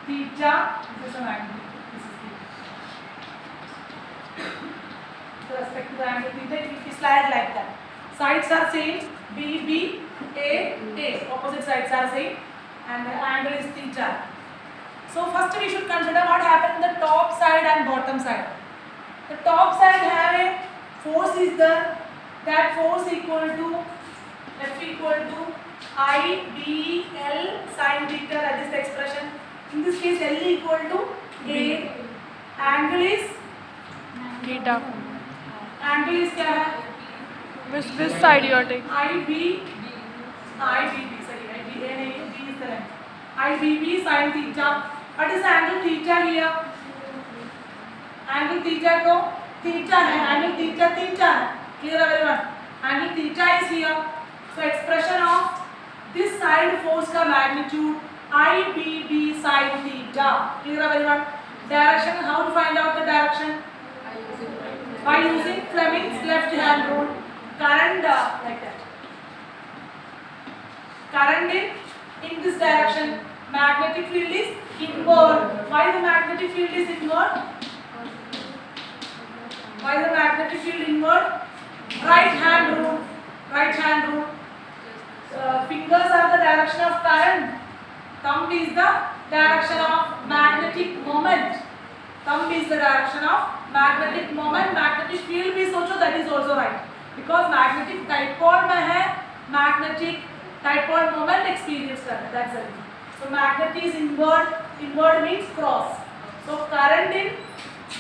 theta. This is the magnitude. This is theta. With respect to the angle theta, it will be slide like that. Sides are same. B, B, A, A. Opposite sides are same, and the angle is theta. So first we should consider what happened in the top side and bottom side. The top side have a force is there. That force equal to F equal to I B L sin theta. That is the expression. In this case, L equal to A. Angle is theta. angle is क्या है? Which side you are taking? IB, sorry, IBA नहीं है, B is the length. IBB sin theta. What is the angle theta here? Angle theta को theta है, angle theta है. Clear everyone? Angle theta is here. So expression of this side force का magnitude IBB sin theta. Clear everyone? Direction, how to find out the direction? By using Fleming's left hand rule. Current like that. Current in this direction. Magnetic field is inward. Why the magnetic field is inward? Why the magnetic field inward? Right hand rule. Right hand rule. Fingers are the direction of current. Thumb is the direction of magnetic moment. Thumb is the direction of magnetic moment. Magnetic field भी सोचो, that is also right. Because magnetic dipole में है magnetic dipole moment experience करना. That's the reason. So magnet is inward. Inward means cross. So current in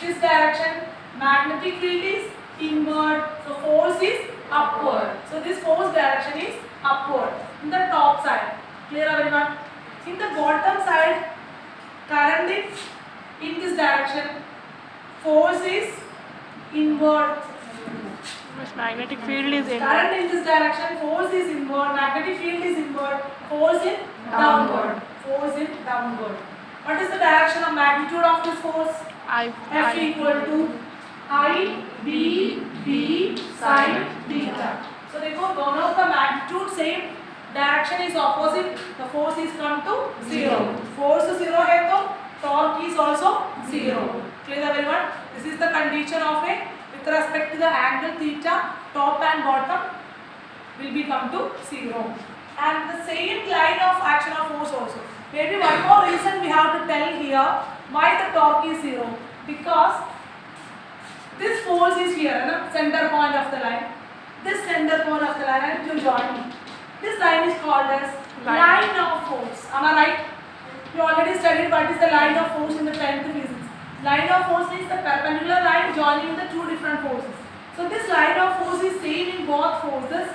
this direction. Magnetic field is inward. So force is upward. So this force direction is upward in the top side. Clear everyone? In the bottom side, current is in this direction. Force is inward. Which magnetic field is in? Current in this direction. Force is inward. Magnetic field is inward. Force in downward. Force in downward. What is the direction of magnitude of this force? F equal to I B B sin theta. So देखो दोनों का magnitude same, direction is opposite. The force is come to zero. Force zero है तो torque is also zero. Clear everyone? This is the condition of a with respect to the angle theta, top and bottom will be come to zero. And the same line of action of force also. Maybe one more reason we have to tell here why the torque is zero. Because this force is here, no? Center point of the line. This center point of the line and you join me. This line is called as line of force. Am I right? You already studied what is the line of force in the 10th physics. Line of force is the perpendicular line joining the two different forces. So this line of force is same in both forces.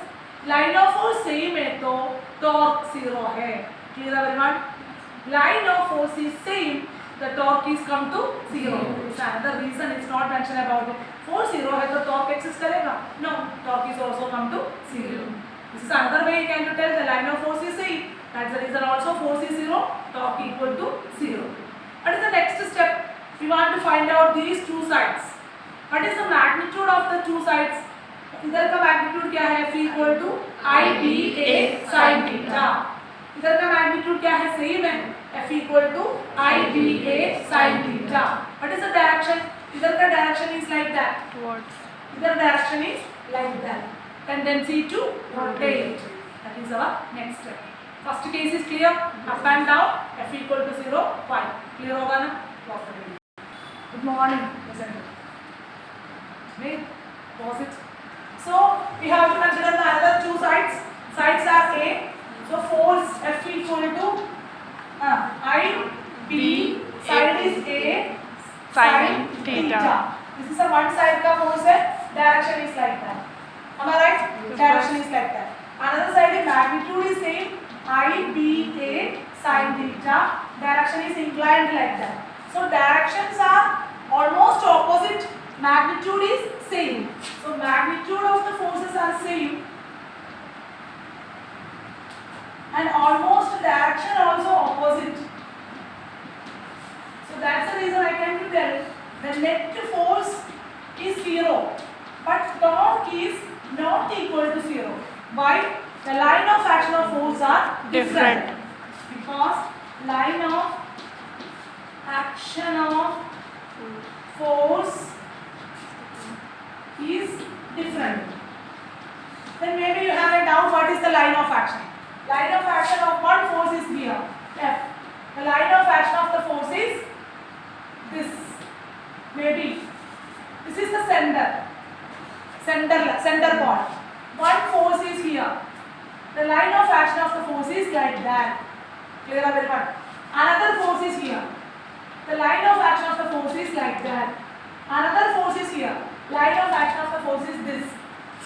Line of force same है तो torque zero है. Clear everyone? Line of force is same. The torque is come to zero. It's another reason it's not mentioned about it. Force zero है तो torque exist करेगा? No, torque is also come to zero. This is another way you can tell the line of force is same. That's the reason also force is zero, torque equal to zero. What is the next step? We want to find out these two sides. What is the magnitude of the two sides? इधर का magnitude क्या है? F equal to IBA sin theta. इधर का magnitude क्या है? Same है. F equal to IBA sin theta. What is the direction? इधर का direction is like that. Towards. इधर direction is like that. Tendency to rotate. That is our next step. First case is clear. Up and down. F equal to 0. Fine. Clear होगा ना? Good morning. Wait. Pause it. So we have to consider the other two sides. Sides are A. So force F equal to I B. Side is A. Sin theta. This is a one side का force है. Direction is like that. Am I right? Direction is like that. Another side is magnitude is same. I B A sin theta. Direction is inclined like that. So directions are almost opposite. Magnitude is same. So magnitude of the forces are same. And almost direction also opposite. So that's the reason I can tell the net force is 0, but torque is not equal to 0. Why? The line of action of force are different. Because line of action of force is different. Then maybe you have a doubt what is the line of action. Line of action of what force is here? F. The line of action of the force is this. Maybe this is the center point. One force is here. The line of action of the force is like that. Clear everyone? Another force is here. The line of action of the force is like that. Another force is here. Line of action of the force is this.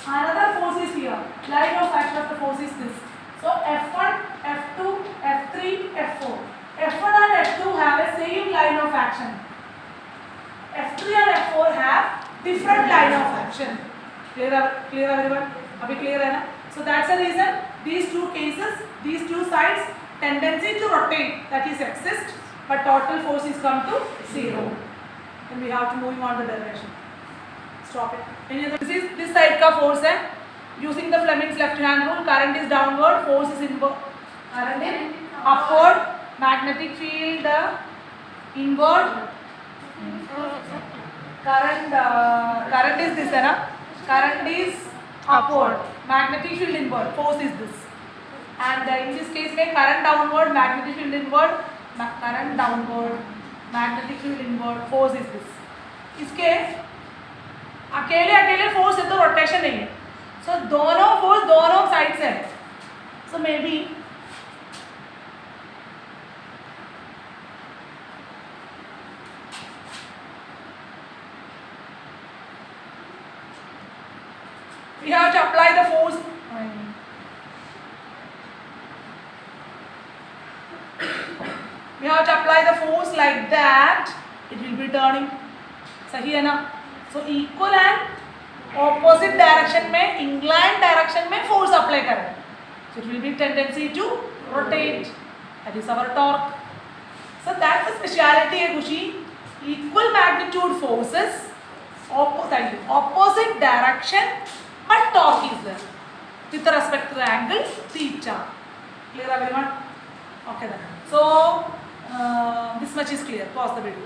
Another force is here. Line of action of the force is this. So F1, F2, F3, F4. F1 and F2 have a same line of action. F3 and F4 have different line of action. Clear everyone? Abhi clear hai na? So that's the reason these two cases, these two sides tendency to rotate, that is exist, but total force is come to 0. Then we have to move on the derivation. Stop it. Any other? This is this side ka force hai. Using the Fleming's left hand rule, current is downward, force is inward. Current is upward, magnetic field inward. Current is this, na? Current is upward, magnetic field inward, force is this. And in this case, current downward, magnetic field inward, current downward, magnetic field inward, force is this. इसके अकेले force है तो rotation नहीं है. सो दोनों force दोनों side से है. So maybe we have to apply the force. We have to apply the force like that. It will be turning. सही है ना? So equal and opposite direction में, inclined direction में force apply करें. So it will be tendency to rotate. That is our torque. So that's the speciality है कुशी. Equal magnitude forces, opposite direction, but torque is there with respect to the angle theta. Clear everyone? Okay then. So this much is clear. Pause the video.